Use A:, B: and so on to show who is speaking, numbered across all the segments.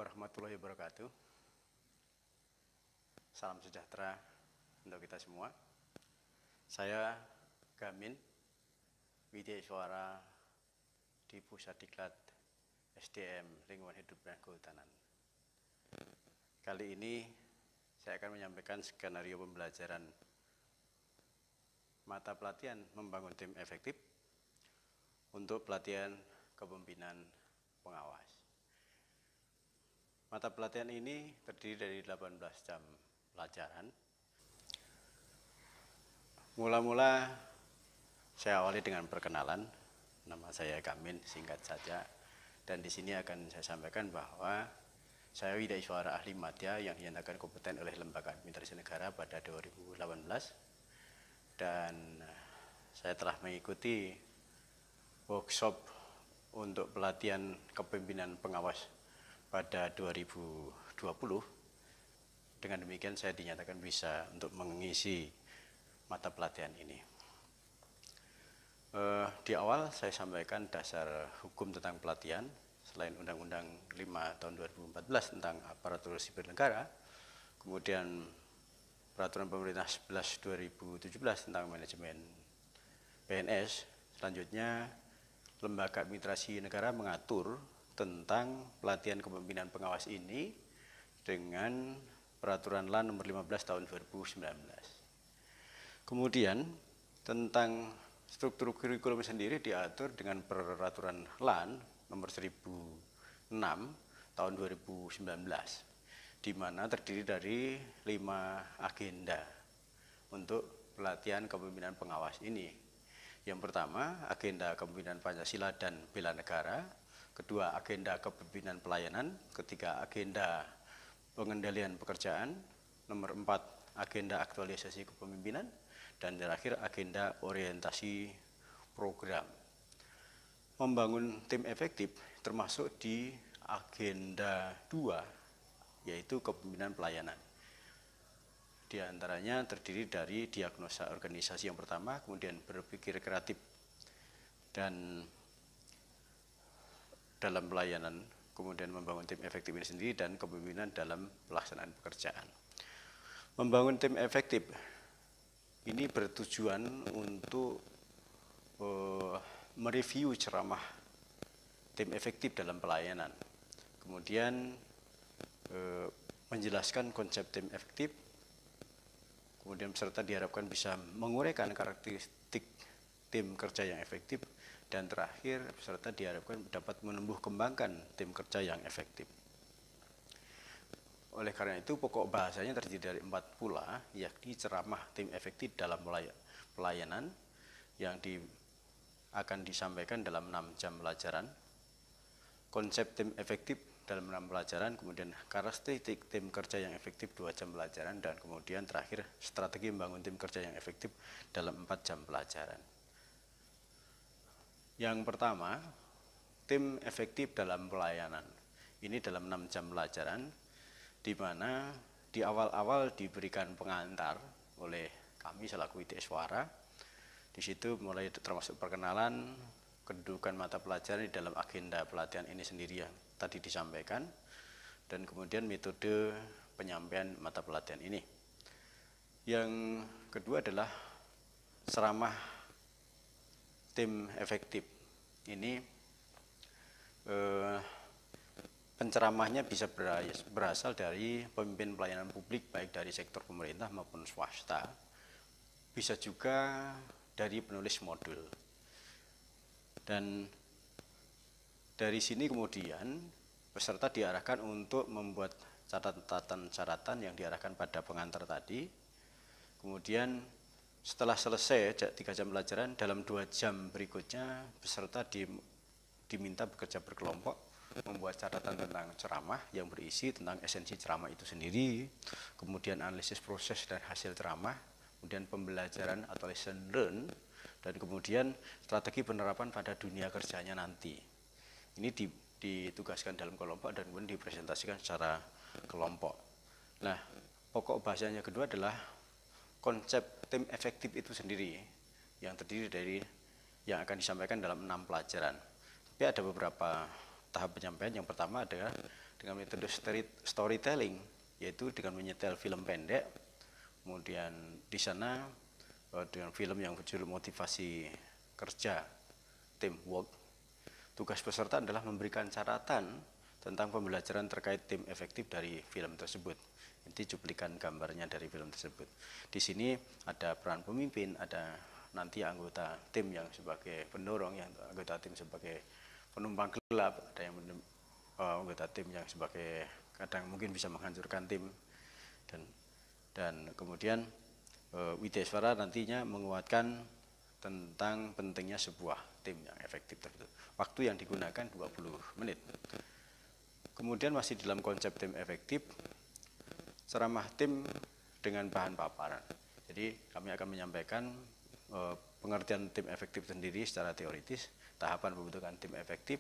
A: warahmatullahi wabarakatuh. Salam sejahtera untuk kita semua. Saya Gamin, Widya Iswara di Pusat Diklat SDM Lingkungan Hidup dan Kehutanan. Kali ini saya akan menyampaikan skenario pembelajaran mata pelatihan membangun tim efektif untuk pelatihan kepemimpinan pengawas. Mata pelatihan ini terdiri dari 18 jam pelajaran. Mula-mula saya awali dengan perkenalan. Nama saya Gamin, singkat saja. Dan di sini akan saya sampaikan bahwa saya Widya Iswara ahli madya yang dinyatakan kompeten oleh Lembaga Administrasi Negara pada 2018. Dan saya telah mengikuti workshop untuk pelatihan kepemimpinan pengawas pada 2020. Dengan demikian saya dinyatakan bisa untuk mengisi mata pelatihan ini. Di awal saya sampaikan dasar hukum tentang pelatihan. Selain Undang-Undang 5 tahun 2014 tentang aparatur sipil negara, kemudian Peraturan Pemerintah 11 2017 tentang manajemen PNS, selanjutnya Lembaga Administrasi Negara mengatur tentang pelatihan kepemimpinan pengawas ini dengan Peraturan LAN nomor 15 tahun 2019. Kemudian tentang struktur kurikulum sendiri diatur dengan Peraturan LAN nomor 1006 tahun 2019, di mana terdiri dari 5 agenda untuk pelatihan kepemimpinan pengawas ini. Yang pertama, agenda kepemimpinan Pancasila dan bela negara. Kedua, agenda kepemimpinan pelayanan. Ketiga, agenda pengendalian pekerjaan. Nomor 4, agenda aktualisasi kepemimpinan. Dan terakhir, agenda orientasi program. Membangun tim efektif termasuk di agenda 2, yaitu kepemimpinan pelayanan. Di antaranya terdiri dari diagnosa organisasi yang pertama, kemudian berpikir kreatif dan dalam pelayanan, kemudian membangun tim efektif ini sendiri, dan kepemimpinan dalam pelaksanaan pekerjaan. Membangun tim efektif ini bertujuan untuk mereview ceramah tim efektif dalam pelayanan, kemudian menjelaskan konsep tim efektif, kemudian peserta diharapkan bisa menguraikan karakteristik tim kerja yang efektif, dan terakhir peserta diharapkan dapat menumbuh kembangkan tim kerja yang efektif. Oleh karena itu pokok bahasanya terdiri dari 4 pula, yakni ceramah tim efektif dalam pelayanan yang akan disampaikan dalam 6 jam pelajaran, konsep tim efektif dalam 6 pelajaran, kemudian karakteristik tim kerja yang efektif 2 jam pelajaran, dan kemudian terakhir strategi membangun tim kerja yang efektif dalam 4 jam pelajaran. Yang pertama, tim efektif dalam pelayanan. Ini dalam 6 jam pelajaran, di mana di awal-awal diberikan pengantar oleh kami selaku Widya Iswara. Di situ mulai termasuk perkenalan, kedudukan mata pelajaran di dalam agenda pelatihan ini sendiri yang tadi disampaikan, dan kemudian metode penyampaian mata pelatihan ini. Yang kedua adalah ceramah tim efektif. Ini penceramahnya bisa berasal dari pemimpin pelayanan publik, baik dari sektor pemerintah maupun swasta. Bisa juga dari penulis modul. Dan dari sini kemudian peserta diarahkan untuk membuat catatan-catatan yang diarahkan pada pengantar tadi. Kemudian setelah selesai 3 jam pelajaran, dalam 2 jam berikutnya peserta diminta bekerja berkelompok, membuat catatan tentang ceramah yang berisi tentang esensi ceramah itu sendiri, kemudian analisis proses dan hasil ceramah, kemudian pembelajaran atau lesson learn, dan kemudian strategi penerapan pada dunia kerjanya nanti. Ini ditugaskan dalam kelompok dan kemudian dipresentasikan secara kelompok. Nah, pokok bahasanya kedua adalah konsep tim efektif itu sendiri, yang terdiri dari yang akan disampaikan dalam 6 pelajaran. Tapi ada beberapa tahap penyampaian. Yang pertama adalah dengan metode storytelling, yaitu dengan menyetel film pendek. Kemudian di sana dengan film yang berjudul motivasi kerja teamwork, tugas peserta adalah memberikan catatan tentang pembelajaran terkait tim efektif dari film tersebut. Ini cuplikan gambarnya dari film tersebut. Di sini ada peran pemimpin, ada nanti anggota tim yang sebagai pendorong, yang anggota tim sebagai penumpang gelap, ada yang anggota tim yang sebagai kadang mungkin bisa menghancurkan tim, dan kemudian Widyaswara nantinya menguatkan tentang pentingnya sebuah tim yang efektif tersebut. Waktu yang digunakan 20 menit. Kemudian masih dalam konsep tim efektif, ceramah tim dengan bahan paparan. Jadi kami akan menyampaikan pengertian tim efektif sendiri secara teoritis, tahapan pembentukan tim efektif,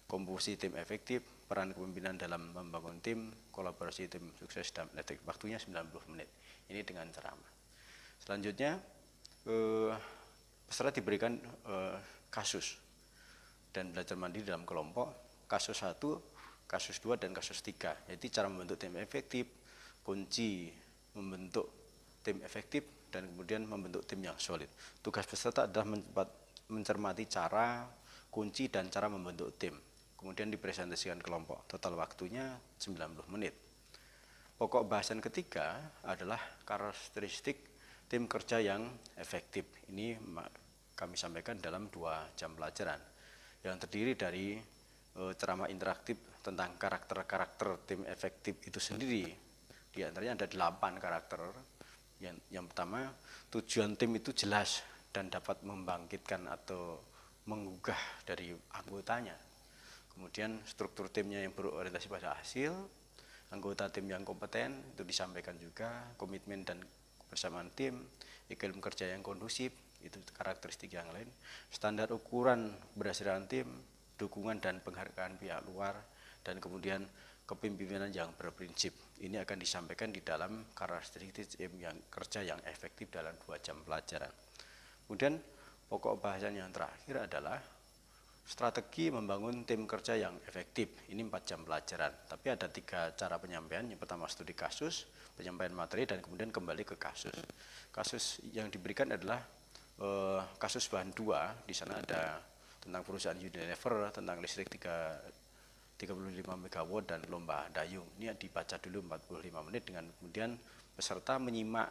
A: komposisi tim efektif, peran kepemimpinan dalam membangun tim, kolaborasi tim sukses dan efektif. Waktunya 90 menit. Ini dengan ceramah. Selanjutnya peserta diberikan kasus dan belajar mandiri dalam kelompok, kasus 1, kasus 2, dan kasus 3, yaitu cara membentuk tim efektif, kunci membentuk tim efektif, dan kemudian membentuk tim yang solid. Tugas peserta adalah mencermati cara, kunci, dan cara membentuk tim. Kemudian dipresentasikan kelompok. Total waktunya 90 menit. Pokok bahasan ketiga adalah karakteristik tim kerja yang efektif. Ini kami sampaikan dalam 2 jam pelajaran yang terdiri dari ceramah interaktif tentang karakter-karakter tim efektif itu sendiri. Di antaranya ada 8 karakter. Yang pertama, tujuan tim itu jelas dan dapat membangkitkan atau menggugah dari anggotanya. Kemudian struktur timnya yang berorientasi pada hasil, anggota tim yang kompeten itu disampaikan juga, komitmen dan kebersamaan tim, iklim kerja yang kondusif, itu karakteristik yang lain, standar ukuran keberhasilan tim, dukungan dan penghargaan pihak luar, dan kemudian kepemimpinan yang berprinsip. Ini akan disampaikan di dalam karakteristik tim yang kerja yang efektif dalam 2 jam pelajaran. Kemudian pokok bahasan yang terakhir adalah strategi membangun tim kerja yang efektif. Ini 4 jam pelajaran, tapi ada 3 cara penyampaian. Yang pertama studi kasus, penyampaian materi, dan kemudian kembali ke kasus. Kasus yang diberikan adalah kasus bahan 2. Di sana ada tentang perusahaan Unilever, tentang listrik 35 MW dan lomba dayung. Ini dibaca dulu 45 menit, dengan kemudian peserta menyimak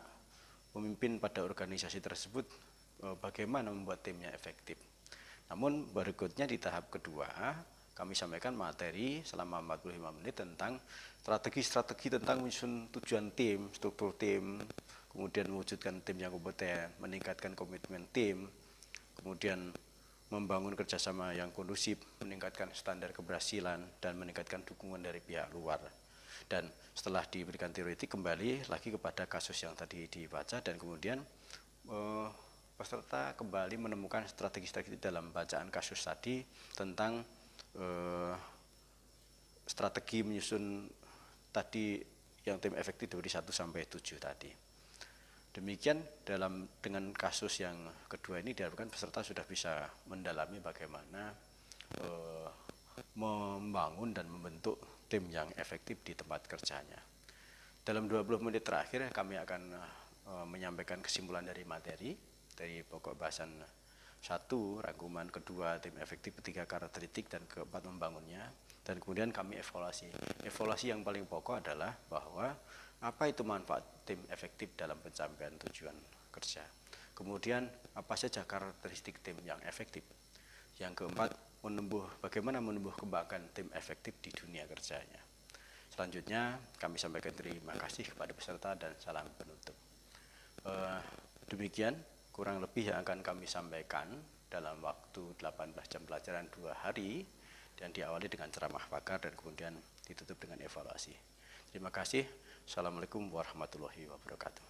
A: pemimpin pada organisasi tersebut bagaimana membuat timnya efektif. Namun berikutnya di tahap kedua, kami sampaikan materi selama 45 menit tentang strategi-strategi tentang menyusun tujuan tim, struktur tim, kemudian mewujudkan tim yang kompeten, meningkatkan komitmen tim, kemudian membangun kerjasama yang kondusif, meningkatkan standar keberhasilan, dan meningkatkan dukungan dari pihak luar. Dan setelah diberikan teoretik, kembali lagi kepada kasus yang tadi dibaca, dan kemudian peserta kembali menemukan strategi-strategi dalam bacaan kasus tadi tentang strategi menyusun tadi yang tim efektif dari 1 sampai 7 tadi. Demikian dengan kasus yang kedua ini diharapkan peserta sudah bisa mendalami bagaimana membangun dan membentuk tim yang efektif di tempat kerjanya. Dalam 20 menit terakhir kami akan menyampaikan kesimpulan dari materi, dari pokok bahasan 1, rangkuman kedua tim efektif, 3 karakteristik, dan keempat membangunnya, dan kemudian kami evaluasi. Evaluasi yang paling pokok adalah bahwa apa itu manfaat tim efektif dalam pencapaian tujuan kerja. Kemudian apa saja karakteristik tim yang efektif. Yang keempat, bagaimana menumbuh kembangkan tim efektif di dunia kerjanya. Selanjutnya kami sampaikan terima kasih kepada peserta dan salam penutup. Demikian kurang lebih yang akan kami sampaikan dalam waktu 18 jam pelajaran 2 hari, dan diawali dengan ceramah pakar dan kemudian ditutup dengan evaluasi. Terima kasih. Assalamualaikum warahmatullahi wabarakatuh.